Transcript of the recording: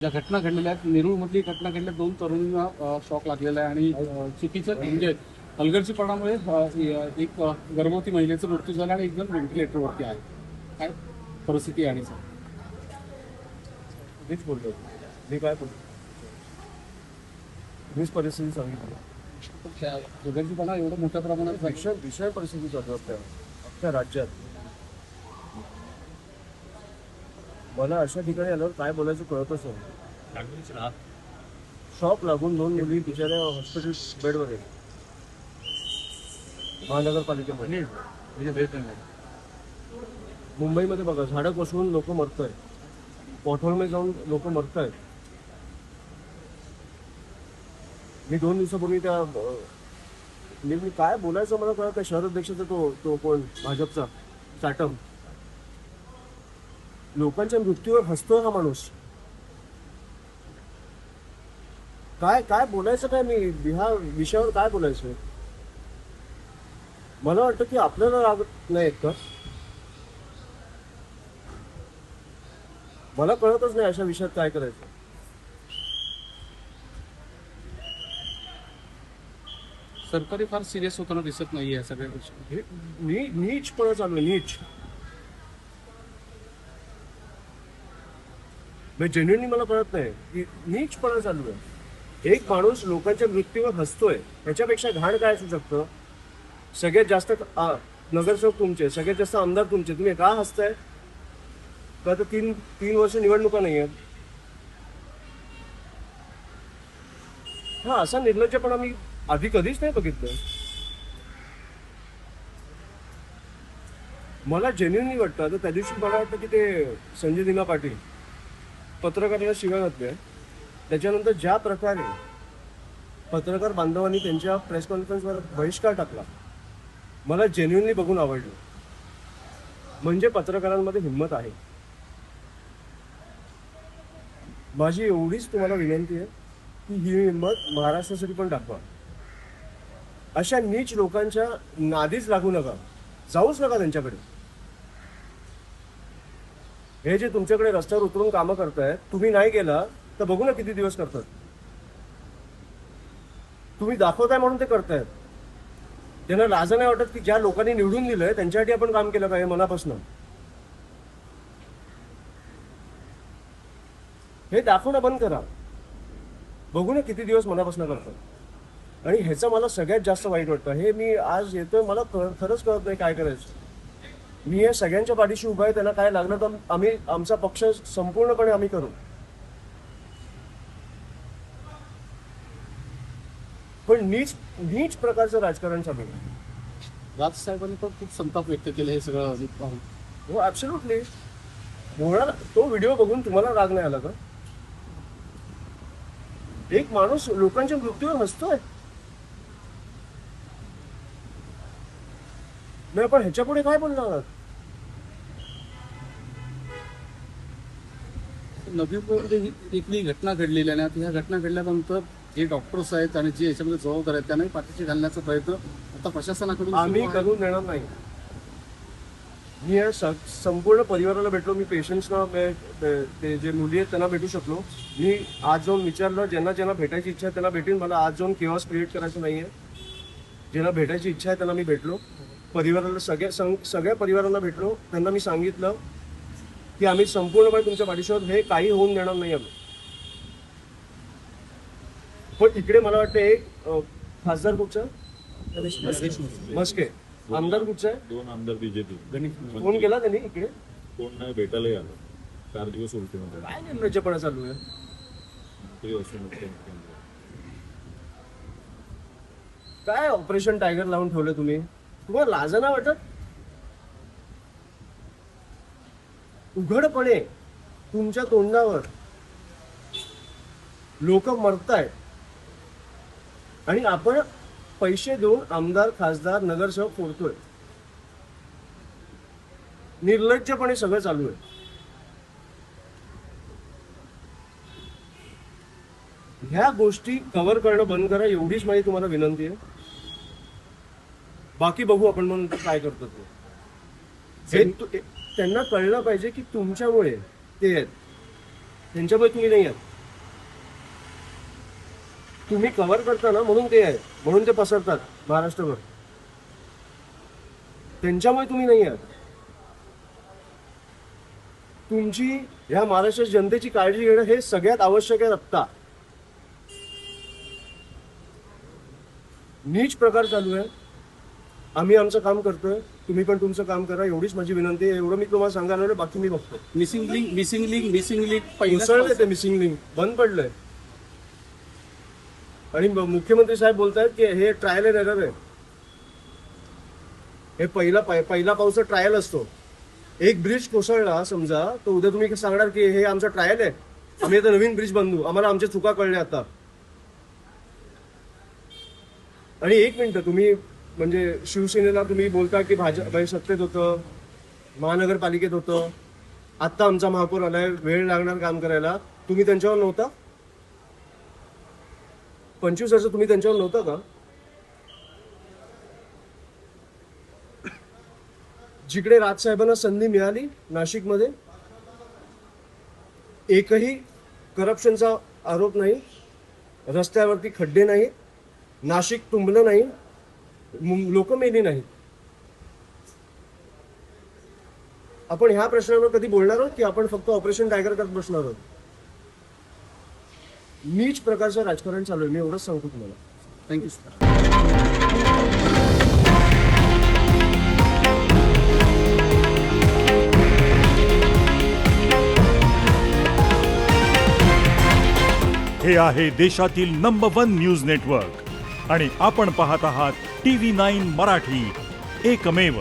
ज्या घटना घडलेल्या आहेत, नेरूळमधली घटना घडल्या, 2 तरुणींना शॉक लागलेला आहे आणि चुकीचं म्हणजे हलगर्जीपणामुळे एक गर्भवती महिलेचा मृत्यू झाला आणि एक जण व्हेंटिलेटरवरती आहे. काय परिस्थिती आहे आणि सर मीच बोललो. मी काय बोलतो, मीच परिस्थिती सांगितली. त्या हलगर्जीपणा एवढं मोठ्या प्रमाणात विषय परिस्थिती चालू असते अख्ख्या राज्यात. मला अशा ठिकाणी आल्यावर काय बोलायचं कळतच नाही. शॉक लागून 2 मुली बिचाऱ्या हॉस्पिटल बेडवर आहे महानगरपालिकेमध्ये. मुंबईमध्ये बघा, झाडं कोसळून लोक मरत आहेत, पॉटहोलमध्ये जाऊन लोक मरत आहेत. मी 2 दिवसापूर्वी त्या मी काय बोलायचं मला कळत नाही. शहर अध्यक्षाचा तो कोण भाजपचा चाटम, लोकांच्या मृत्यूवर हसतोय हा माणूस. काय काय बोलायचं काय, मी ह्या विषयावर काय बोलायचं. मला वाटतं की आपल्याला राग नाही येत का. मला कळतच नाही अशा विषयात काय करायचं. सरकारी फार सिरियस होताना दिसत नाही या सगळ्या गोष्टी. नीचपणा चालू आहे, नीच. जेन्युइनली मला कळत नाही की नीचपणा चालू आहे. एक माणूस लोकांच्या मृत्यूवर हसतोय, त्याच्यापेक्षा घाण काय असू शकतं. सगळ्यात जास्त नगरसेवक तुमचे, सगळ्यात जास्त आमदार तुमचे, तुम्ही का हसताय. का तर 3 वर्ष निवडणुका नाही आहेत. हा असा निर्लज्जपणा मी आधी कधीच नाही बघितलं. मला जेन्युइनली वाटतं. तर त्या दिवशी मला वाटतं की ते संजय दिना पाटील पत्रकाराला शिव्या घातल्या, त्याच्यानंतर ज्या प्रकारे पत्रकार बांधवांनी त्यांच्या प्रेस कॉन्फरन्सवर बहिष्कार टाकला, मला जेन्युइनली बघून आवडलं. म्हणजे पत्रकारांमध्ये हिंमत आहे. माझी एवढीच तुम्हाला विनंती आहे की ही हिंमत महाराष्ट्रासाठी पण दाखवा. अशा नीच लोकांच्या नादीच लागू नका, जाऊच नका त्यांच्याकडे. हे जे तुमच्याकडे रस्त्यावर उतरून कामं करतायत, तुम्ही नाही गेला तर बघू ना किती दिवस करतात. तुम्ही दाखवताय म्हणून ते करतायत. त्यांना लाज नाही वाटत की ज्या लोकांनी निवडून दिलंय त्यांच्यासाठी आपण काम केलं पाहिजे मनापासून. हे दाखवणं बंद करा, बघू ना किती दिवस मनापासून करतात. आणि ह्याचं मला सगळ्यात जास्त वाईट वाटतं. हे मी आज येतोय, मला खरंच कळत नाही काय करायचं. मी या सगळ्यांच्या पाठीशी उभा आहे. त्यांना काय लागलं तर आम्ही आमचा पक्ष संपूर्णपणे आम्ही करू. पण नीच प्रकारचं राजकारण चालू आहे. राज साहेबांनी पण खूप संताप व्यक्त केले हे सगळं पाहून. हो ऍब्सोल्युटली. होणार. तो व्हिडिओ बघून तुम्हाला राग नाही आला का. एक माणूस लोकांच्या मृत्यूवर हसतोय. नाही पण ह्याच्या पुढे काय बोलणार आहात. नवीमध्ये इथली घटना घडलेली आहे. ह्या घटना घडल्यानंतर जे डॉक्टर्स आहेत आणि जे याच्यामध्ये जबाबदार आहेत त्यांनाही पाठीशी घालण्याचा प्रयत्न आता प्रशासनाकडून आम्ही करून देणार नाही. मी या संपूर्ण परिवाराला भेटलो. मी पेशंट्सना, ते जे मुली आहेत त्यांना भेटू शकलो. मी आज जाऊन विचारलं, ज्यांना भेटायची इच्छा आहे त्यांना भेटेन. मला आज जाऊन केओस क्रिएट करायचं नाही आहे. ज्यांना भेटायची इच्छा आहे त्यांना मी भेटलो. परिवाराला सगळ्या परिवारांना भेटलो. त्यांना मी सांगितलं की आम्ही संपूर्णपणे तुमच्या पाठीशीवर, हे काही होऊन देणार नाही आम्ही. पण इकडे मला वाटतं एक खासदार कुठचा, मस्के आमदार कुठचा आहे. 2 आमदार बीजेपी. फोन केला त्यांनी इकडे, कोण नाही भेटायलाही आलं. 4 दिवस उलटीमध्ये. काय निर्लज्जपणा चालू आहे. काय ऑपरेशन टायगर लावून ठेवलं तुम्ही. तुम्हाला लाज नाही वाटत. उघडपणे तुमच्या तोंडावर लोक मरतायत आणि आपण पैसे देऊन आमदार, खासदार, नगरसेवक फोडतोय. निर्लज्जपणे सगळं चालू आहे. ह्या गोष्टी कव्हर करणं बंद करा, एवढीच माझी तुम्हाला विनंती आहे. बाकी बघू आपण म्हणून काय करतो ते. त्यांना कळलं पाहिजे की तुमच्यामुळे ते आहेत, त्यांच्यामुळे तुम्ही नाही आहात. तुम्ही कव्हर करता ना, म्हणून ते आहे, म्हणून ते पसरतात महाराष्ट्रभर. त्यांच्यामुळे तुम्ही नाही आहात. तुमची ह्या महाराष्ट्र जनतेची काळजी घेणं हे सगळ्यात आवश्यक आहे आत्ता. नीच प्रकार चालू आहे. आम्ही आमचं काम करतोय, तुम्ही पण तुमचं काम करा, एवढीच माझी विनंती आहे. एवढं मी तुम्हाला सांगायला आलोय, बाकी मी बघतो. मिसिंग लिंक उसळलंय ते मिसिंग लिंक, बंद पडलंय. आणि मुख्यमंत्री साहेब बोलतायत की हे ट्रायल अँड एरर आहे. हे पहिला पावसाचा ट्रायल असतो. एक ब्रिज कोसळला समजा, तर उद्या तुम्ही सांगणार की हे आमचा ट्रायल आहे, आम्ही आता नवीन ब्रिज बांधू, आम्हाला आमच्या चुका कळल्या आता. आणि एक मिनिट, तुम्ही म्हणजे शिवसेनेला तुम्ही बोलता की भाजप सत्तेत होतं, महानगरपालिकेत होतं, आत्ता आमचा महापौर आलाय, वेळ लागणार काम करायला. तुम्ही त्यांच्यावर नव्हता? 25 वर्ष तुम्ही त्यांच्यावर नव्हता का? जिकडे राजसाहेबांना संधी मिळाली नाशिकमध्ये, एकही करप्शनचा आरोप नाही, रस्त्यावरती खड्डे नाही, नाशिक तुंबलं नाही, लोक मेली नाही. आपण ह्या प्रश्नावर कधी बोलणार आहोत की आपण फक्त ऑपरेशन टायगर करत बसणार आहोत? नीच प्रकारचं राजकारण चालू आहे, मी एवढंच सांगतो तुम्हाला. Thank you sir. हे आहे देशातील नंबर 1 न्यूज नेटवर्क आणि आपण पाहत आहात TV9 मराठी, एकमेव.